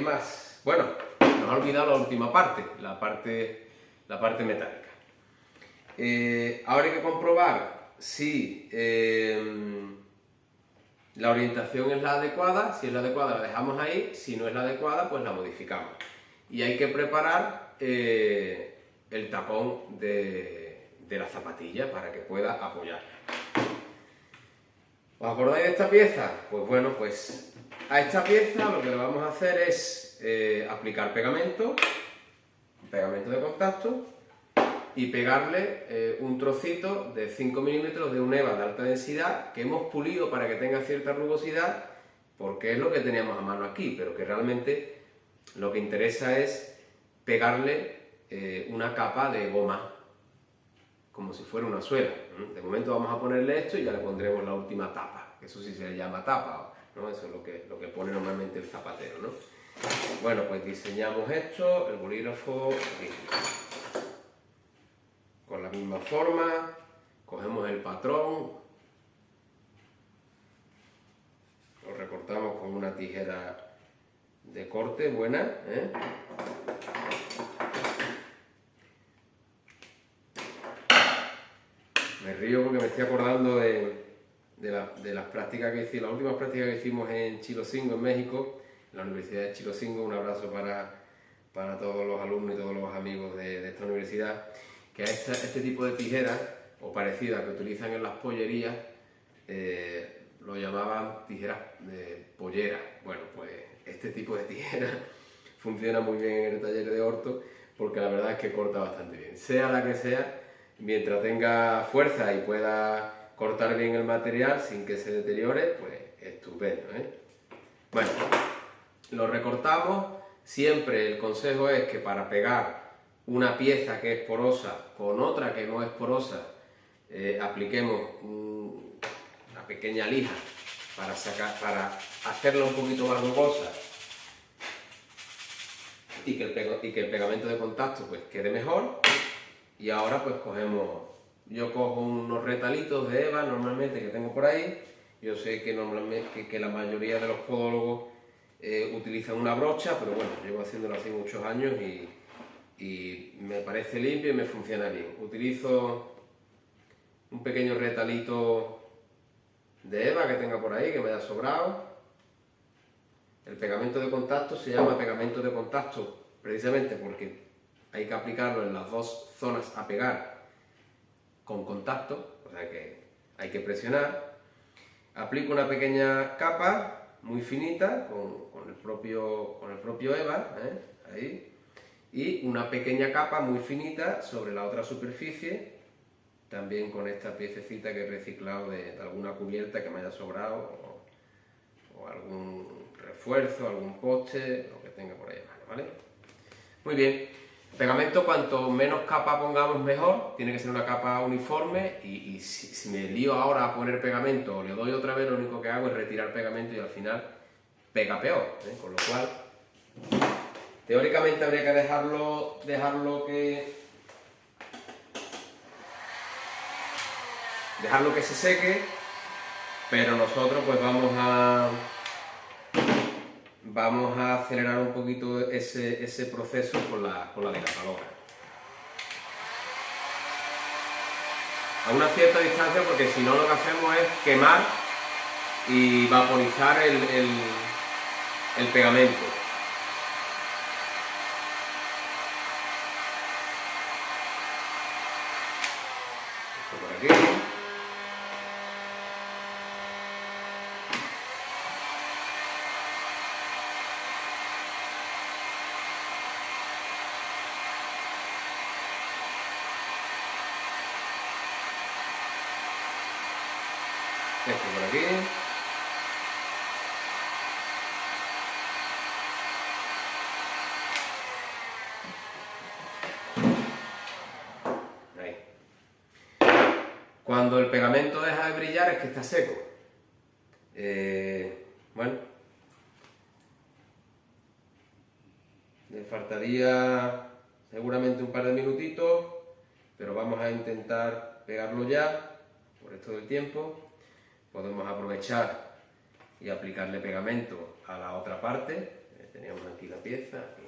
más? Bueno, nos ha olvidado la última parte, la parte metálica. Ahora hay que comprobar si la orientación es la adecuada. Si es la adecuada la dejamos ahí, si no es la adecuada pues la modificamos. Y hay que preparar el tapón de la zapatilla para que pueda apoyar. ¿Os acordáis de esta pieza? Pues bueno, pues a esta pieza lo que le vamos a hacer es aplicar pegamento de contacto y pegarle un trocito de 5 milímetros de un EVA de alta densidad que hemos pulido para que tenga cierta rugosidad, porque es lo que teníamos a mano aquí, pero que realmente lo que interesa es pegarle una capa de goma, como si fuera una suela. De momento vamos a ponerle esto y ya le pondremos la última tapa, eso sí se le llama tapa, ¿no? Eso es lo que pone normalmente el zapatero, ¿no? Bueno, pues diseñamos esto, el bolígrafo aquí. Con la misma forma, cogemos el patrón, lo recortamos con una tijera de corte buena, ¿eh? Me río porque me estoy acordando de las prácticas que hicimos, las últimas prácticas que hicimos en Chilpancingo, en México, en la Universidad de Chilpancingo. Un abrazo para todos los alumnos y todos los amigos de esta universidad. Que este tipo de tijeras o parecida que utilizan en las pollerías, lo llamaban tijeras de pollera. Bueno, pues este tipo de tijera funciona muy bien en el taller de orto, porque la verdad es que corta bastante bien. Sea la que sea, mientras tenga fuerza y pueda cortar bien el material sin que se deteriore, pues estupendo, ¿eh? Bueno, lo recortamos. Siempre el consejo es que para pegar una pieza que es porosa con otra que no es porosa, apliquemos una pequeña lija para hacerla un poquito más rugosa y que el pegamento de contacto pues quede mejor. Y ahora pues yo cojo unos retalitos de EVA normalmente que tengo por ahí. Yo sé que normalmente que la mayoría de los podólogos utilizan una brocha, pero bueno, llevo haciéndolo así muchos años y me parece limpio y me funciona bien. Utilizo un pequeño retalito de EVA que tenga por ahí, que me haya sobrado. El pegamento de contacto se llama pegamento de contacto precisamente porque hay que aplicarlo en las dos zonas a pegar con contacto, o sea que hay que presionar. Aplico una pequeña capa muy finita con el propio EVA, ahí, y una pequeña capa muy finita sobre la otra superficie, también con esta piececita que he reciclado de alguna cubierta que me haya sobrado o algún refuerzo, algún poste, lo que tenga por ahí a mano, ¿vale? Muy bien. Pegamento, cuanto menos capa pongamos mejor, tiene que ser una capa uniforme y si me lío ahora a poner pegamento o le doy otra vez, lo único que hago es retirar pegamento y al final pega peor, ¿eh? Con lo cual, teóricamente habría que dejarlo que se seque, pero nosotros pues vamos a acelerar un poquito ese proceso con la decapalora. A una cierta distancia, porque si no lo que hacemos es quemar y vaporizar el pegamento. Esto por aquí. Esto por aquí. Ahí. Cuando el pegamento deja de brillar es que está seco. Bueno, le faltaría seguramente un par de minutitos, pero vamos a intentar pegarlo ya por esto del tiempo. Podemos aprovechar y aplicarle pegamento a la otra parte. Teníamos aquí la pieza. Aquí.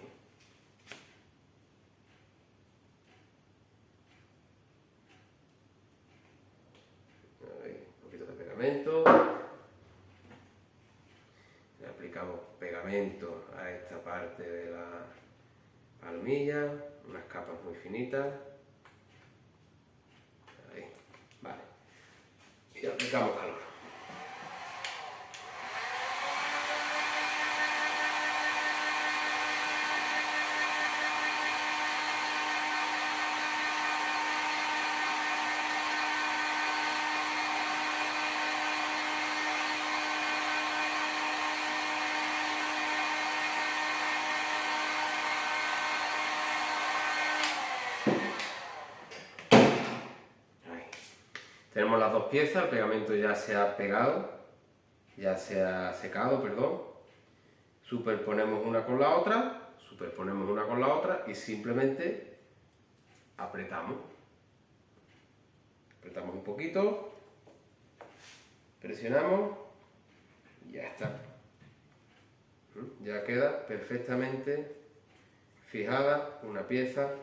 Ahí, un poquito de pegamento. Le aplicamos pegamento a esta parte de la palmilla, unas capas muy finitas. Ahí, vale. Y aplicamos calor. Tenemos las dos piezas, el pegamento ya se ha pegado, ya se ha secado, perdón. Superponemos una con la otra y simplemente apretamos. Apretamos un poquito, presionamos y ya está. Ya queda perfectamente fijada una pieza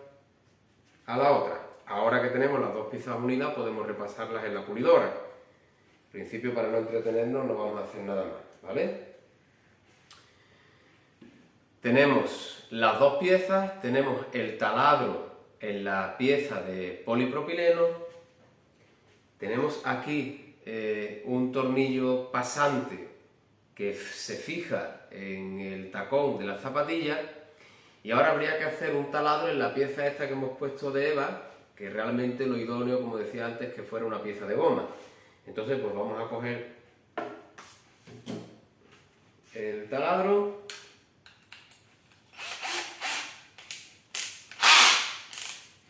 a la otra. Ahora que tenemos las dos piezas unidas podemos repasarlas en la pulidora. En principio, para no entretenernos, no vamos a hacer nada más, ¿vale? Tenemos las dos piezas, tenemos el taladro en la pieza de polipropileno tenemos aquí un tornillo pasante que se fija en el tacón de la zapatilla, y ahora habría que hacer un taladro en la pieza esta que hemos puesto de EVA, que realmente lo idóneo, como decía antes, que fuera una pieza de goma. Entonces pues vamos a coger el taladro,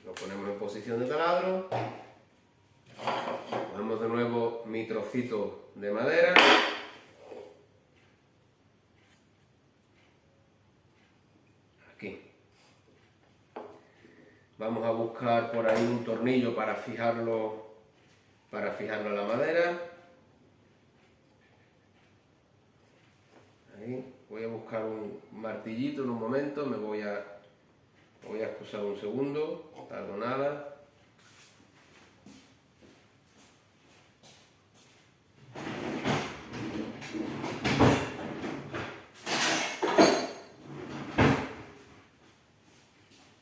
lo ponemos en posición de taladro, cogemos de nuevo mi trocito de madera, aquí. Vamos a buscar por ahí un tornillo para fijarlo a la madera. Ahí. Voy a buscar un martillito en un momento, me voy a excusar un segundo, no tardo nada.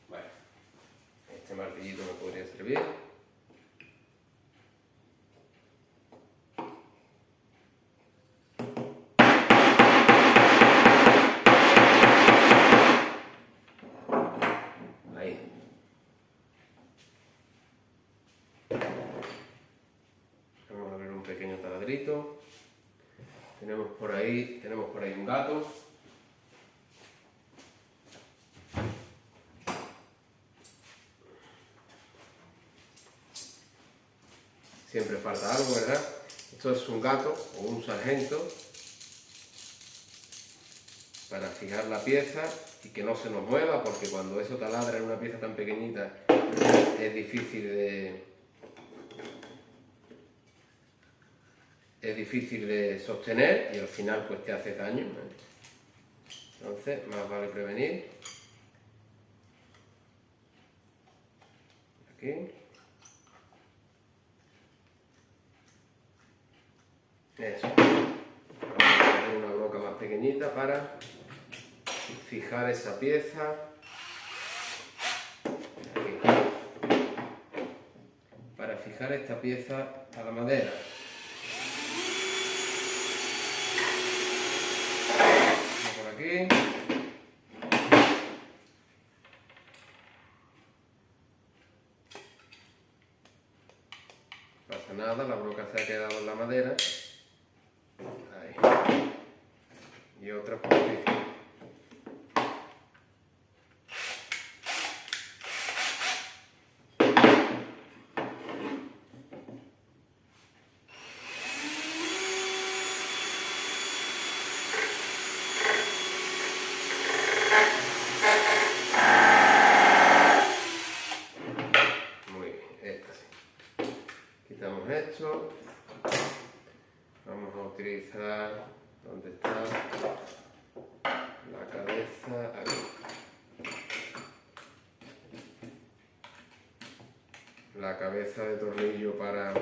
Bueno, este martillito me podría servir. Vamos a abrir un pequeño taladrito. Tenemos por ahí un gato. Siempre falta algo, ¿verdad? Esto es un gato o un sargento para fijar la pieza y que no se nos mueva, porque cuando eso taladra en una pieza tan pequeñita es difícil de sostener y al final pues te hace daño, ¿eh? Entonces más vale prevenir. Aquí. Eso. Vamos a poner una broca más pequeñita para fijar esa pieza. Aquí. Para fijar esta pieza a la madera. Por aquí. No pasa nada, la broca se ha quedado en la madera. Ahí. Y otra por aquí. Quitamos esto, vamos a utilizar, ¿dónde está? La cabeza, aquí. La cabeza de tornillo para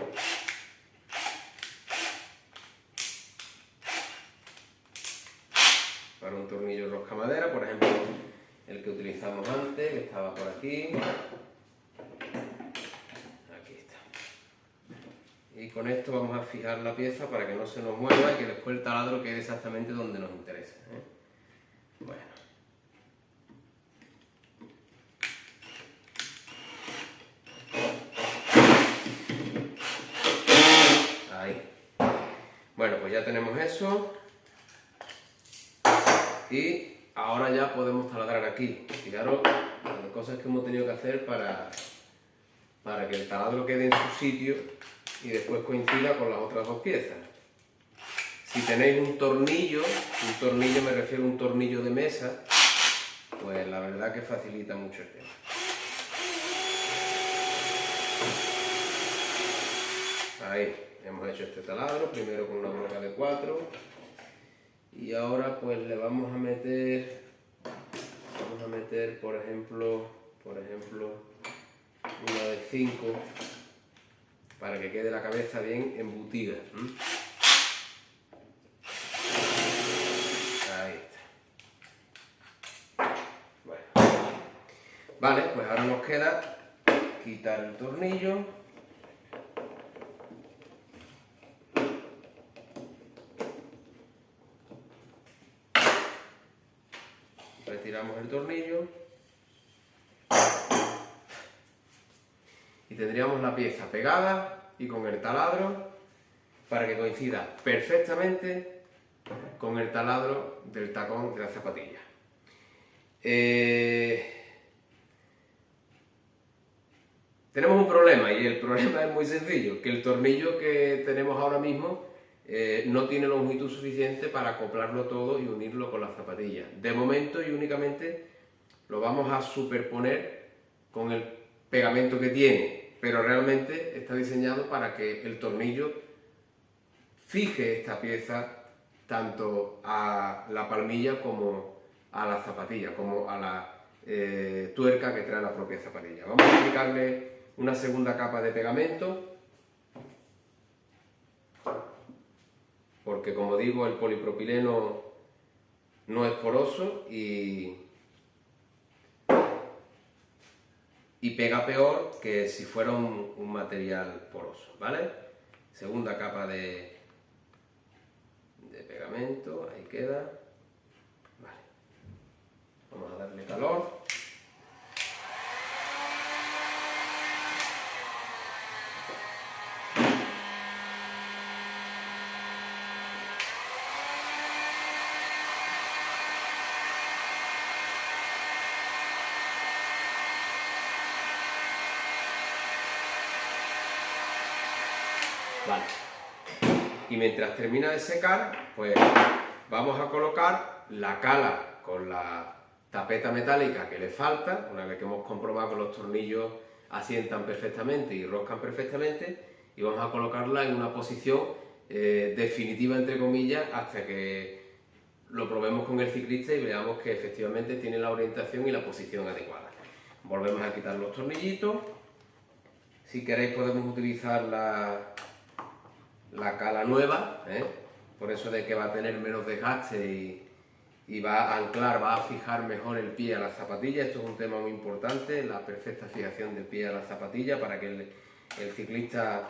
un tornillo rosca madera, por ejemplo, el que utilizamos antes, que estaba por aquí. Y con esto vamos a fijar la pieza para que no se nos mueva y que después el taladro quede exactamente donde nos interesa, ¿eh? Bueno. Ahí. Bueno, pues ya tenemos eso. Y ahora ya podemos taladrar aquí. Fijaros las cosas que hemos tenido que hacer para que el taladro quede en su sitio y después coincida con las otras dos piezas. Si tenéis un tornillo me refiero a un tornillo de mesa, pues la verdad que facilita mucho el tema. Ahí, hemos hecho este taladro, primero con una broca de 4 y ahora pues le vamos a meter por ejemplo una de 5 para que quede la cabeza bien embutida. Ahí está. Bueno. Vale, pues ahora nos queda quitar el tornillo. retiramos el tornillo y tendríamos la pieza pegada y con el taladro para que coincida perfectamente con el taladro del tacón de la zapatilla. Tenemos un problema y el problema es muy sencillo, que el tornillo que tenemos ahora mismo no tiene longitud suficiente para acoplarlo todo y unirlo con la zapatilla. De momento y únicamente lo vamos a superponer con el pegamento que tiene, pero realmente está diseñado para que el tornillo fije esta pieza tanto a la palmilla como a la zapatilla, como a la tuerca que trae la propia zapatilla. Vamos a aplicarle una segunda capa de pegamento, porque como digo, el polipropileno no es poroso y pega peor que si fuera un material poroso, ¿vale? Segunda capa de pegamento, ahí queda. Vale. Vamos a darle calor. Vale. Y mientras termina de secar, pues vamos a colocar la cala con la tapeta metálica que le falta, una vez que hemos comprobado que los tornillos asientan perfectamente y roscan perfectamente, y vamos a colocarla en una posición definitiva, entre comillas, hasta que lo probemos con el ciclista y veamos que efectivamente tiene la orientación y la posición adecuada. Volvemos a quitar los tornillitos. Si queréis podemos utilizar la cala nueva, por eso de que va a tener menos desgaste y va a anclar, va a fijar mejor el pie a la zapatilla. Esto es un tema muy importante, la perfecta fijación del pie a la zapatilla para que el ciclista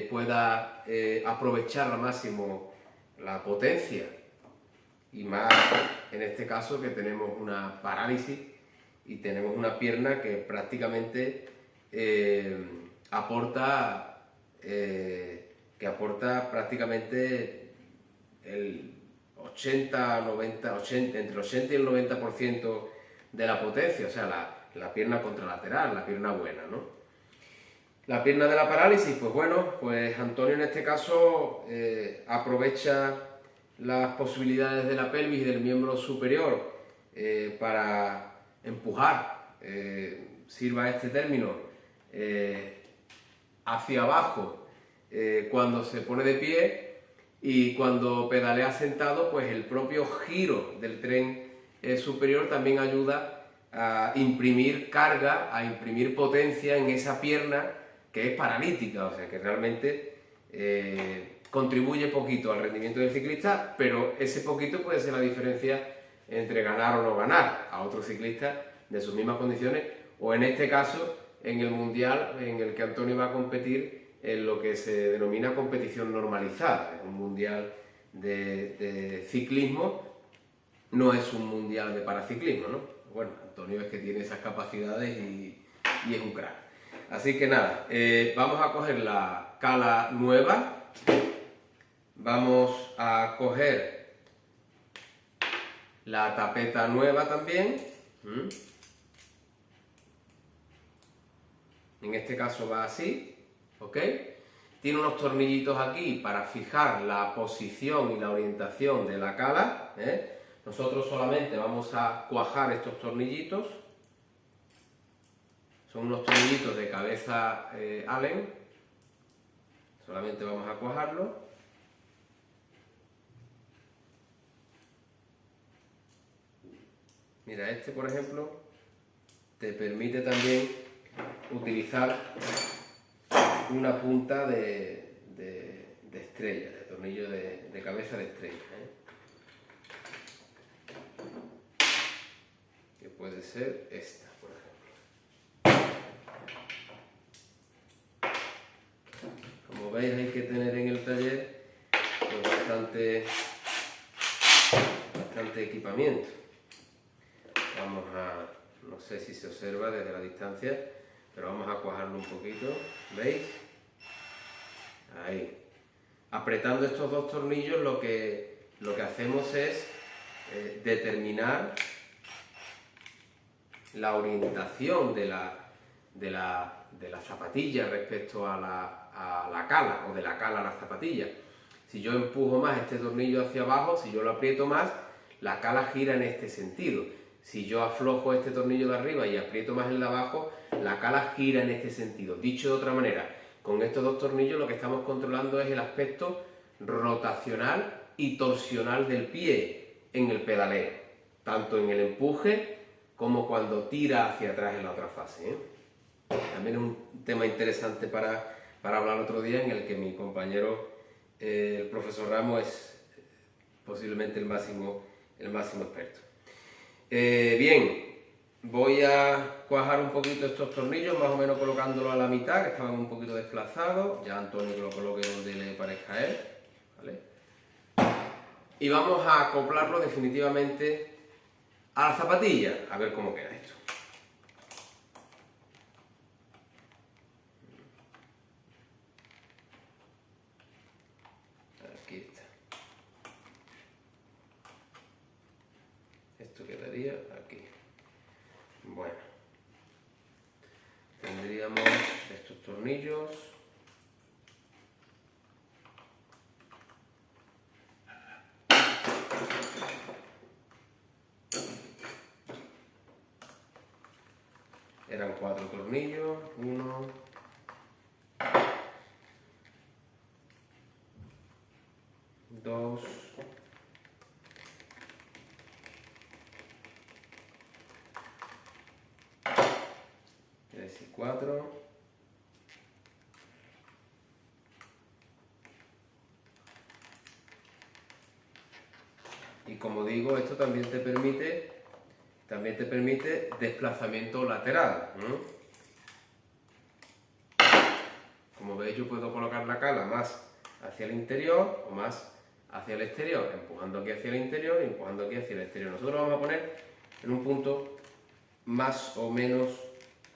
pueda aprovechar al máximo la potencia, y más en este caso que tenemos una parálisis y tenemos una pierna que prácticamente aporta prácticamente el 80, entre el 80 y el 90% de la potencia, o sea, la pierna contralateral, la pierna buena, ¿no? La pierna de la parálisis, pues bueno, pues Antonio en este caso aprovecha las posibilidades de la pelvis y del miembro superior para empujar, sirva este término, hacia abajo cuando se pone de pie, y cuando pedalea sentado, pues el propio giro del tren superior también ayuda a imprimir carga, a imprimir potencia en esa pierna que es paralítica, o sea que realmente contribuye poquito al rendimiento del ciclista, pero ese poquito puede ser la diferencia entre ganar o no ganar a otro ciclista de sus mismas condiciones, o en este caso en el mundial en el que Antonio va a competir en lo que se denomina competición normalizada. Es un mundial de ciclismo, no es un mundial de paraciclismo, ¿no? Bueno, Antonio es que tiene esas capacidades y es un crack. Así que nada, vamos a coger la cala nueva, vamos a coger la tapeta nueva también. En este caso va así. ¿Ok? Tiene unos tornillitos aquí para fijar la posición y la orientación de la cala. Nosotros solamente vamos a cuajar estos tornillitos. Son unos tornillitos de cabeza Allen. Solamente vamos a cuajarlo. Mira, este por ejemplo te permite también utilizar una punta de estrella, de tornillo de cabeza de estrella, que puede ser esta, por ejemplo. Como veis, hay que tener en el taller pues, bastante equipamiento. Vamos a, no sé si se observa desde la distancia, pero vamos a cuajarlo un poquito, ¿veis? Ahí. Apretando estos dos tornillos lo que hacemos es determinar la orientación de la zapatilla respecto a la cala, o de la cala a la zapatilla. Si yo empujo más este tornillo hacia abajo, si yo lo aprieto más, la cala gira en este sentido. Si yo aflojo este tornillo de arriba y aprieto más el de abajo, la cala gira en este sentido. Dicho de otra manera, con estos dos tornillos lo que estamos controlando es el aspecto rotacional y torsional del pie en el pedaleo, tanto en el empuje como cuando tira hacia atrás en la otra fase, ¿eh? También es un tema interesante para hablar otro día, en el que mi compañero, el profesor Ramos, es posiblemente el máximo experto. Bien, voy a cuajar un poquito estos tornillos, más o menos colocándolos a la mitad, que estaban un poquito desplazados. Ya Antonio que lo coloque donde le parezca a él, ¿vale? Y vamos a acoplarlo definitivamente a la zapatilla, a ver cómo queda esto. Aquí está. Esto quedaría aquí. Bueno, tendríamos estos tornillos. Eran 4 tornillos, 1, 2, 3 y 4. Y como digo, esto también te permite desplazamiento lateral, ¿no? Como veis, yo puedo colocar la cala más hacia el interior o más hacia el exterior, empujando aquí hacia el interior y empujando aquí hacia el exterior. Nosotros vamos a poner en un punto más o menos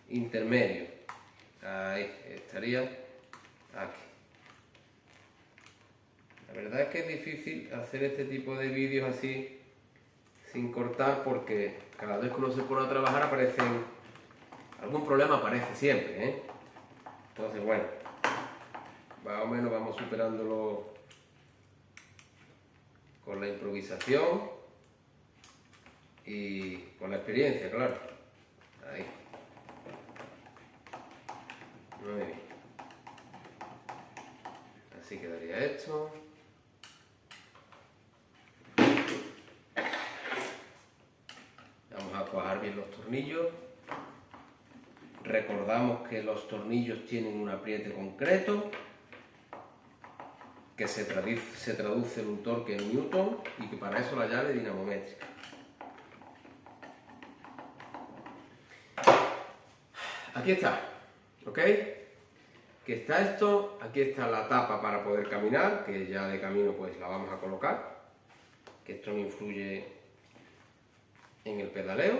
intermedio. Ahí estaría aquí. La verdad es que es difícil hacer este tipo de vídeos así sin cortar, porque cada vez que uno se pone a trabajar algún problema aparece siempre, ¿eh? Entonces, bueno, más o menos vamos superándolo con la improvisación y con la experiencia, claro. Ahí. Muy bien. Así quedaría esto. Vamos a cuajar bien los tornillos. Recordamos que los tornillos tienen un apriete concreto, que se traduce en un torque en newton, y que para eso la llave es dinamométrica. Aquí está, ¿ok? Que está esto, aquí está la tapa para poder caminar, que ya de camino pues la vamos a colocar, que esto no influye en el pedaleo,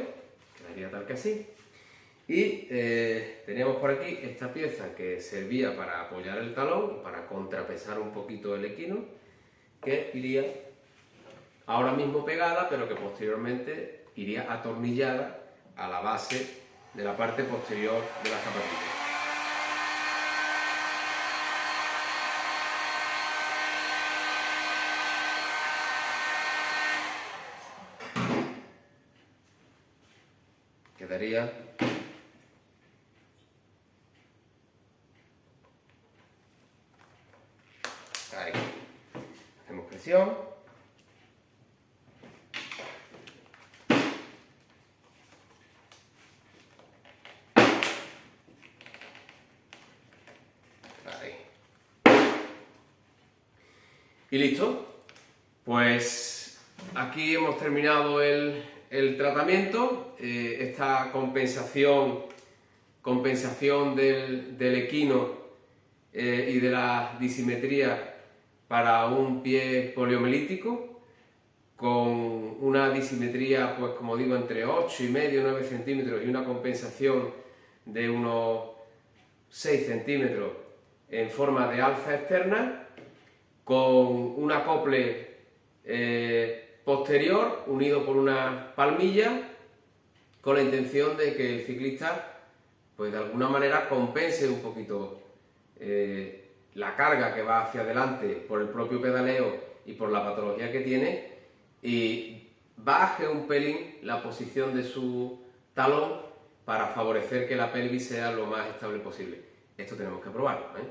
quedaría tal que así. Y teníamos por aquí esta pieza que servía para apoyar el talón, para contrapesar un poquito el equino, que iría ahora mismo pegada, pero que posteriormente iría atornillada a la base de la parte posterior de la zapatilla. Quedaría ahí. Hacemos presión. Ahí. Y listo. Pues aquí hemos terminado el tratamiento. Esta compensación del equino y de la disimetría para un pie poliomelítico, con una disimetría, pues como digo, entre 8,5 y 9 centímetros y una compensación de unos 6 centímetros en forma de alza externa, con un acople posterior unido por una palmilla, con la intención de que el ciclista, pues de alguna manera, compense un poquito la carga que va hacia adelante por el propio pedaleo y por la patología que tiene, y baje un pelín la posición de su talón para favorecer que la pelvis sea lo más estable posible. Esto tenemos que probarlo, ¿eh?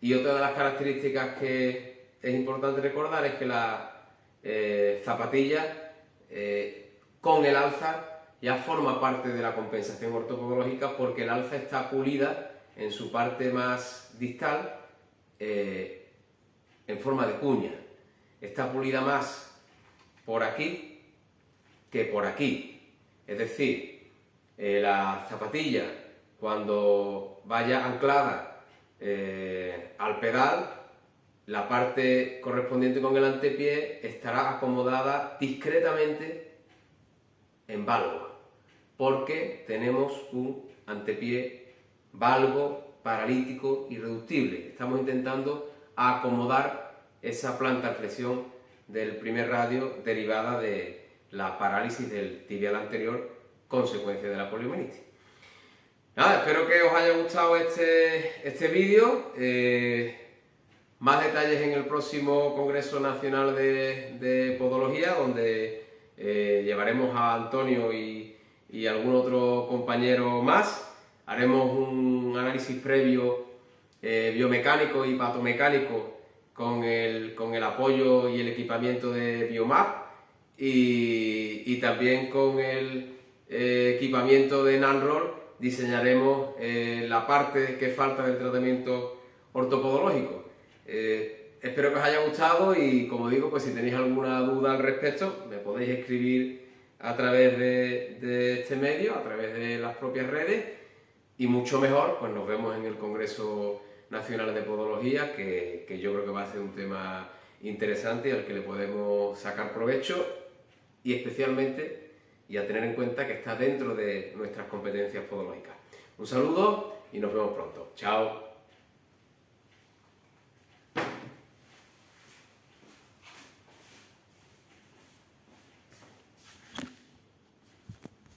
Y otra de las características que es importante recordar es que la zapatilla con el alza ya forma parte de la compensación ortopodológica, porque el alza está pulida en su parte más distal en forma de cuña. Está pulida más por aquí que por aquí. Es decir, la zapatilla, cuando vaya anclada al pedal, la parte correspondiente con el antepié estará acomodada discretamente en valgo, porque tenemos un antepié valgo, paralítico, irreductible. Estamos intentando acomodar esa plantar flexión del primer radio derivada de la parálisis del tibial anterior, consecuencia de la poliomielitis. Nada, espero que os haya gustado este vídeo. Más detalles en el próximo Congreso Nacional de Podología, donde llevaremos a Antonio y algún otro compañero más. Haremos un análisis previo biomecánico y patomecánico con el apoyo y el equipamiento de Biomap, y también con el equipamiento de NanRoll diseñaremos la parte que falta del tratamiento ortopodológico. Espero que os haya gustado, y como digo, pues si tenéis alguna duda al respecto, me podéis escribir a través de este medio, a través de las propias redes, y mucho mejor, pues nos vemos en el Congreso Nacional de Podología, que yo creo que va a ser un tema interesante y al que le podemos sacar provecho, y especialmente, y a tener en cuenta que está dentro de nuestras competencias podológicas. Un saludo y nos vemos pronto. Chao.